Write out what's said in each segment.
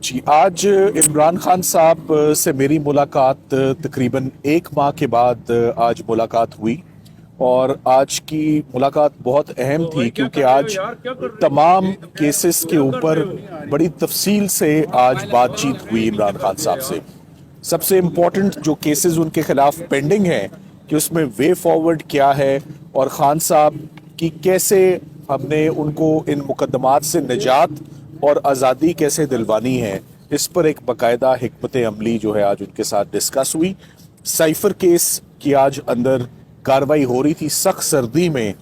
जी, आज इमरान खान साहब से मेरी मुलाकात तकरीबन एक माह के बाद आज मुलाकात हुई। और आज की मुलाकात बहुत अहम थी क्योंकि आज तमाम केसेस के ऊपर बड़ी तफसील से आज बातचीत हुई इमरान खान साहब से। सबसे इम्पोर्टेंट जो केसेस उनके खिलाफ पेंडिंग हैं कि उसमें वे फॉरवर्ड क्या है और खान साहब की कैसे हमने उनको इन मुकदमात से निजात और आज़ादी कैसे दिलवानी है, इस पर एक बाकायदा हिकमत अमली जो है आज उनके साथ डिस्कस हुई। साइफर केस की आज अंदर कार्रवाई हो रही थी सख्त सर्दी में।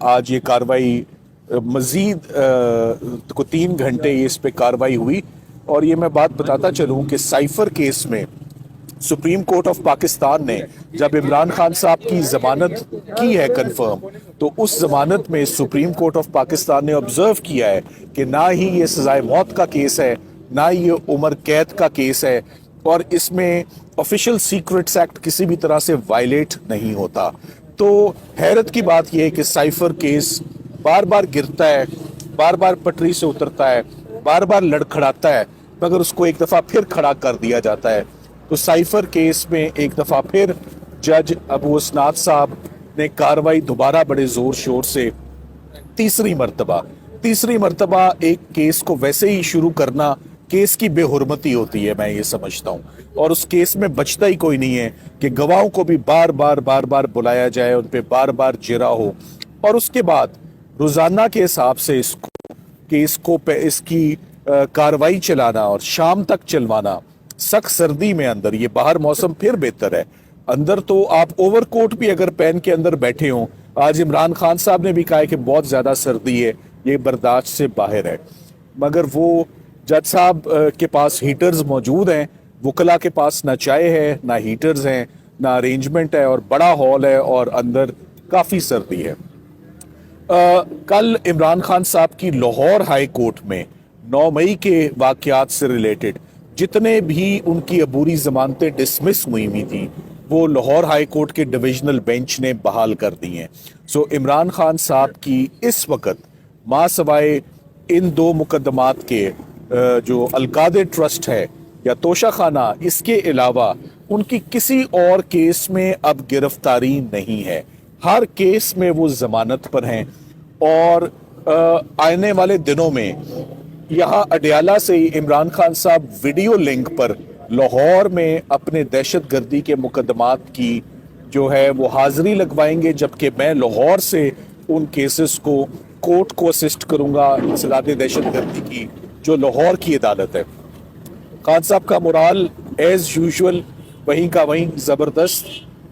आज ये कार्रवाई मज़ीद को 3 घंटे इस पे कार्रवाई हुई। और ये मैं बात बताता चलूँ कि साइफर केस में सुप्रीम कोर्ट ऑफ पाकिस्तान ने जब इमरान खान साहब की जमानत की है कंफर्म, तो उस जमानत में सुप्रीम कोर्ट ऑफ पाकिस्तान ने ऑब्जर्व किया है कि ना ही ये सजाए मौत का केस है, ना ही ये उम्र कैद का केस है, और इसमें ऑफिशियल सीक्रेट्स एक्ट किसी भी तरह से वायलेट नहीं होता। तो हैरत की बात यह है कि साइफर केस बार बार गिरता है, बार बार पटरी से उतरता है, बार बार लड़खड़ाता है, मगर उसको एक दफ़ा फिर खड़ा कर दिया जाता है। तो साइफर केस में एक दफ़ा फिर जज अबू असनाद साहब ने कार्रवाई दोबारा बड़े ज़ोर शोर से तीसरी मर्तबा एक केस को वैसे ही शुरू करना केस की बेहुरमती होती है, मैं ये समझता हूँ। और उस केस में बचता ही कोई नहीं है कि गवाहों को भी बार बार बुलाया जाए, उन पर बार बार जिरा हो, और उसके बाद रोज़ाना के हिसाब से इसकी कार्रवाई चलाना और शाम तक चलवाना सख्त सर्दी में अंदर। ये बाहर मौसम फिर बेहतर है, अंदर तो आप ओवरकोट भी अगर पहन के अंदर बैठे हों। आज इमरान खान साहब ने भी कहा है कि बहुत ज़्यादा सर्दी है, ये बर्दाश्त से बाहर है, मगर वो जज साहब के पास हीटर्स मौजूद हैं, वकला के पास ना चाय है, ना हीटर्स हैं, ना अरेंजमेंट है, और बड़ा हॉल है और अंदर काफ़ी सर्दी है। कल इमरान खान साहब की लाहौर हाई कोर्ट में 9 मई के वाक़यात से रिलेटेड जितने भी उनकी अबूरी जमानतें डिसमिस हुई थी, वो लाहौर हाई कोर्ट के डिविजनल बेंच ने बहाल कर दी हैं। सो इमरान खान साहब की इस वक्त मां सवाए इन 2 मुकदमात के जो अलकादे ट्रस्ट है या तोशा खाना, इसके अलावा उनकी किसी और केस में अब गिरफ्तारी नहीं है। हर केस में वो जमानत पर हैं। और आने वाले दिनों में यहाँ अडियाला से ही इमरान खान साहब वीडियो लिंक पर लाहौर में अपने दहशतगर्दी के मुकदमात की जो है वो हाजिरी लगवाएंगे, जबकि मैं लाहौर से उन केसेस को कोर्ट को असिस्ट करूंगा इंसदाद दहशतगर्दी की जो लाहौर की अदालत है। खान साहब का मोराल एज यूजुअल वहीं का वहीं ज़बरदस्त,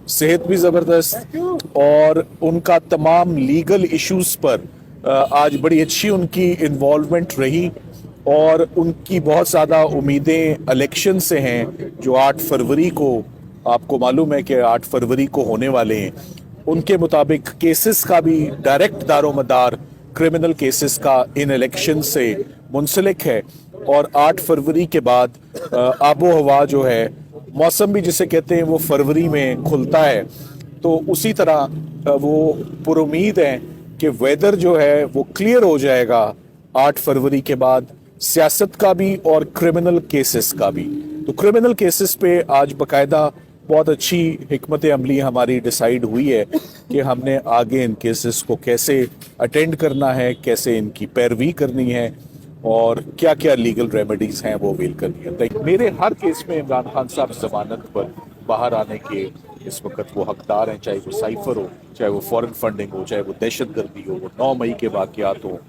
सेहत भी ज़बरदस्त, और उनका तमाम लीगल इश्यूज पर आज बड़ी अच्छी उनकी इन्वॉल्वमेंट रही। और उनकी बहुत ज़्यादा उम्मीदें इलेक्शन से हैं जो 8 फरवरी को, आपको मालूम है कि 8 फरवरी को होने वाले हैं। उनके मुताबिक केसेस का भी डायरेक्ट दारोमदार क्रिमिनल केसेस का इन इलेक्शन से मुंसलिक है। और 8 फरवरी के बाद आबो हवा जो है, मौसम भी जिसे कहते हैं वो फरवरी में खुलता है, तो उसी तरह वो पुरुमीद हैं कि वेदर जो है वो क्लियर हो जाएगा 8 फरवरी के बाद, सियासत का भी और क्रिमिनल केसेस का भी। तो क्रिमिनल केसेस पे आज बकायदा बहुत अच्छी हिकमत अमली हमारी डिसाइड हुई है कि हमने आगे इन केसेस को कैसे अटेंड करना है, कैसे इनकी पैरवी करनी है, और क्या क्या लीगल रेमेडीज हैं वो अवेल करनी है। मेरे हर केस में इमरान खान साहब जमानत पर बाहर आने के इस वक्त वो हकदार हैं, चाहे वो साइफर हो, चाहे वो फॉरेन फंडिंग हो, चाहे वो दहशतगर्दी हो, वो 9 मई के वाक़यात हो,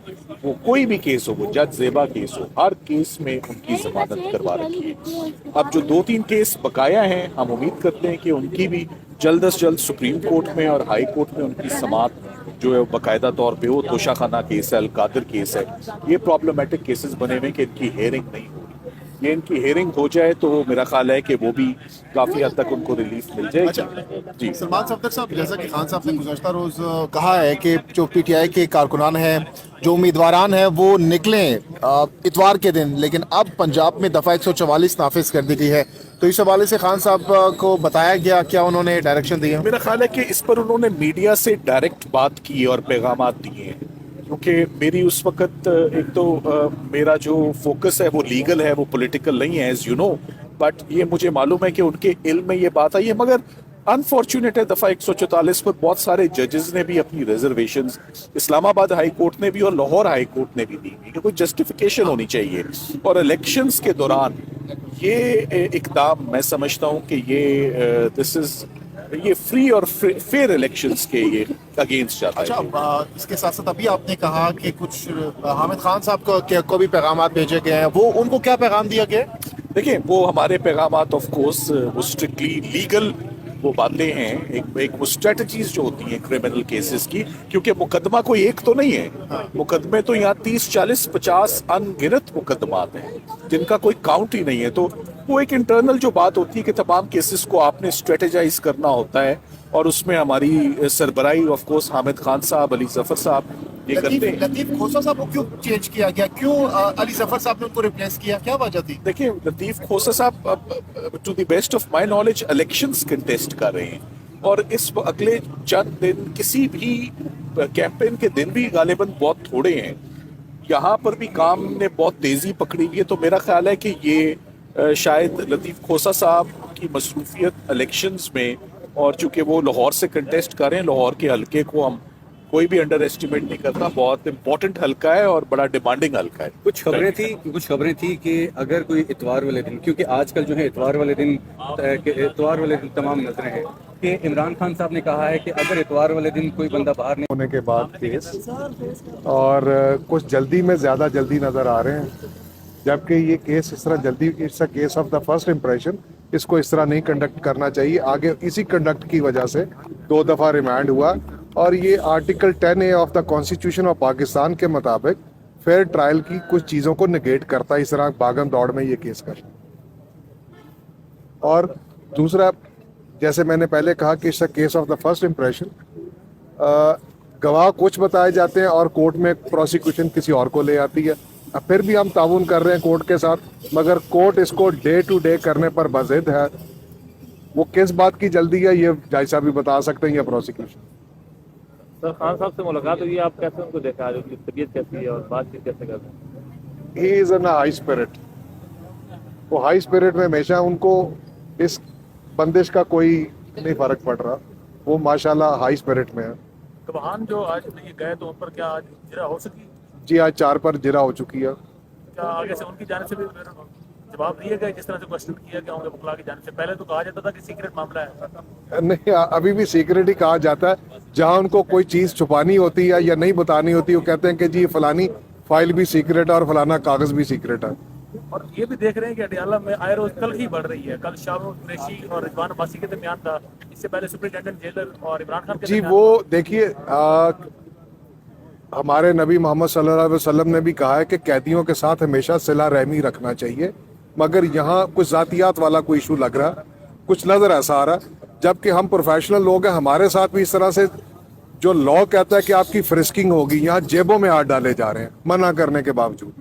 वो कोई भी केस हो, वो जज ज़ेबा केस हो, हर केस में उनकी जमानत करवा रखी है। अब जो 2-3 केस बकाया हैं, हम उम्मीद करते हैं कि उनकी भी जल्द अज जल्द सुप्रीम कोर्ट में और हाई कोर्ट में उनकी समात जो है बाकायदा तौर पे हो। तोशा खाना केस है, अलकादर केस है, ये प्रॉब्लमेटिक केसेस बने हुए कि इनकी हेयरिंग नहीं हो रही। ये इनकी हेयरिंग हो जाए तो मेरा ख्याल है कि वो भी काफ़ी हद तक उनको रिलीफ मिल जाएगी। अच्छा जी सलमान सफ्दर साहब, जैसा कि खान साहब ने गुज़श्ता रोज़ कहा है कि जो पीटीआई के कारकुनान हैं, जो उम्मीदवारान हैं, वो निकलें इतवार के दिन, लेकिन अब पंजाब में दफ़ा 144 नाफिज कर दी गई है। तो इस हवाले से खान साहब को बताया गया, क्या उन्होंने डायरेक्शन दिए? मेरा ख्याल है कि इस पर उन्होंने मीडिया से डायरेक्ट बात की और पैगाम दिए हैं। क्योंकि मेरी उस वक्त एक तो मेरा जो फोकस है वो लीगल है, वो पॉलिटिकल नहीं है, एज यू नो, बट ये मुझे मालूम है कि उनके इल्म में ये बात आई है। मगर अनफॉर्चुनेट है, दफ़ा 144 पर बहुत सारे जजेस ने भी अपनी रिजर्वेशंस इस्लामाबाद हाई कोर्ट ने भी और लाहौर हाई कोर्ट ने भी दी हुई कि कोई जस्टिफिकेशन होनी चाहिए। और इलेक्शंस के दौरान ये इकदाम मैं समझता हूँ कि ये फ्री और फेयर इलेक्शंस के ये अगेंस्ट जाता है। अच्छा, इसके साथ साथ अभी आपने कहा कि कुछ हामिद खान साहब को भी पैगाम भेजे गए हैं, वो उनको क्या पैगाम दिया गया है? देखिए, वो हमारे पैगामात ऑफ कोर्स वो स्ट्रिक्टली लीगल वो बातें हैं, एक वो स्ट्रेटजीज जो होती हैं क्रिमिनल केसेस की, क्योंकि मुकदमा कोई एक तो नहीं है, मुकदमे तो यहाँ 30, 40, 50 अनगिनत मुकदमात हैं जिनका कोई काउंट ही नहीं है। तो वो एक इंटरनल जो बात होती है कि तमाम केसेस को आपने स्ट्रेटेजाइज करना होता है, और उसमें हमारी सरबराही ऑफ कोर्स हामिद खान साहब, अली जफर साहब ये करते हैं। लतीफ खोसा साहब को क्यों चेंज किया गया? क्यों अली जफर साहब ने उनको रिप्लेस किया? क्या वजह थी? देखिए, लतीफ खोसा साहब to the best of my knowledge elections contest कर रहे हैं, और इस अगले चंद दिन किसी भी कैंपेन के दिन भी गालिबन बहुत थोड़े हैं, यहाँ पर भी काम ने बहुत तेजी पकड़ी हुई है। तो मेरा ख्याल है कि ये शायद लतीफ खोसा साहब की मसरूफियत इलेक्शंस में, और चूंकि वो लाहौर से कंटेस्ट कर रहे हैं, लाहौर के हलके को हम कोई भी अंडर एस्टिमेट नहीं करता, बहुत इंपॉर्टेंट हलका है और बड़ा डिमांडिंग हलका है। कुछ खबरें थी कि अगर कोई इतवार वाले दिन, क्योंकि आजकल जो है इतवार वाले दिन तमाम नजरें हैं, कि इमरान खान साहब ने कहा है कि अगर इतवार वाले दिन कोई बंदा बाहर नहीं होने के बाद केस, और कुछ जल्दी में ज़्यादा जल्दी नज़र आ रहे हैं, जबकि ये केस इस तरह जल्दी, it's a case of the first impression, इसको इस तरह नहीं कंडक्ट करना चाहिए। आगे इसी कंडक्ट की वजह से 2 दफ़ा रिमांड हुआ, और ये article 10A of the constitution of Pakistan के मुताबिक फेयर ट्रायल की कुछ चीज़ों को निगेट करता है, इस तरह भागम दौड़ में ये केस कर। और दूसरा, जैसे मैंने पहले कहा कि it's a case of the first impression, गवाह कुछ बताए जाते हैं और कोर्ट में प्रोसिक्यूशन किसी और को ले आती है। अब फिर भी हम ताउन कर रहे हैं कोर्ट के साथ, मगर कोर्ट इसको डे टू डे करने पर बज़िद है। वो किस बात की जल्दी है ये जज साहब भी बता सकते हैं, या प्रोसिक्यूशन। सर, खान साहब से मुलाकात हुई, आप कैसे उनको देखा, आज उनकी तबीयत कैसी है और बातचीत कैसे करते हैं? He is in high spirit. वो हाई स्पिरिट में हमेशा, उनको इस बंदिश का कोई नहीं फर्क पड़ रहा, वो माशाल्लाह हाई स्पिरिट में है। गवाहान जो आज ये गए तो उन पर क्या आज जिरा हो सकी? जी, आज 4 पर जिरा हो चुकी है। क्या आगे से उनकी जाने से भी जवाब दिए गए, जिस तरह से क्वेश्चन किया गया होंगे वकला की जाने से? पहले तो कहा जाता था कि सीक्रेट मामला है। नहीं, अभी भी सीक्रेट ही कहा जाता है। जहां उनको कोई चीज़ छुपानी होती है या नहीं बतानी होती, वो कहते हैं कि जी फलानी फाइल भी सीक्रेट है और फलाना कागज भी सीक्रेट है। और ये भी देख रहे हैं कि अडियाला में आए रोज कल ही बढ़ रही है। कल शाह कुरैशी और रिजवान अब्बासी के दरमियान था, इससे पहले सुपरिटेंडेंट जेलर और इमरान खान के जी, दरमियान वो देखिए, हमारे नबी मोहम्मद सल्लल्लाहु अलैहि वसल्लम ने भी कहा है कि कैदियों के साथ हमेशा सिला रहमी रखना चाहिए, मगर यहाँ कुछ जातियात वाला कोई इशू लग रहा, कुछ नज़र ऐसा आ रहा, जबकि हम प्रोफेशनल लोग हैं, हमारे साथ भी इस तरह से जो लॉ कहता है कि आपकी फ्रिस्किंग होगी, यहाँ जेबों में हाथ डाले जा रहे हैं मना करने के बावजूद।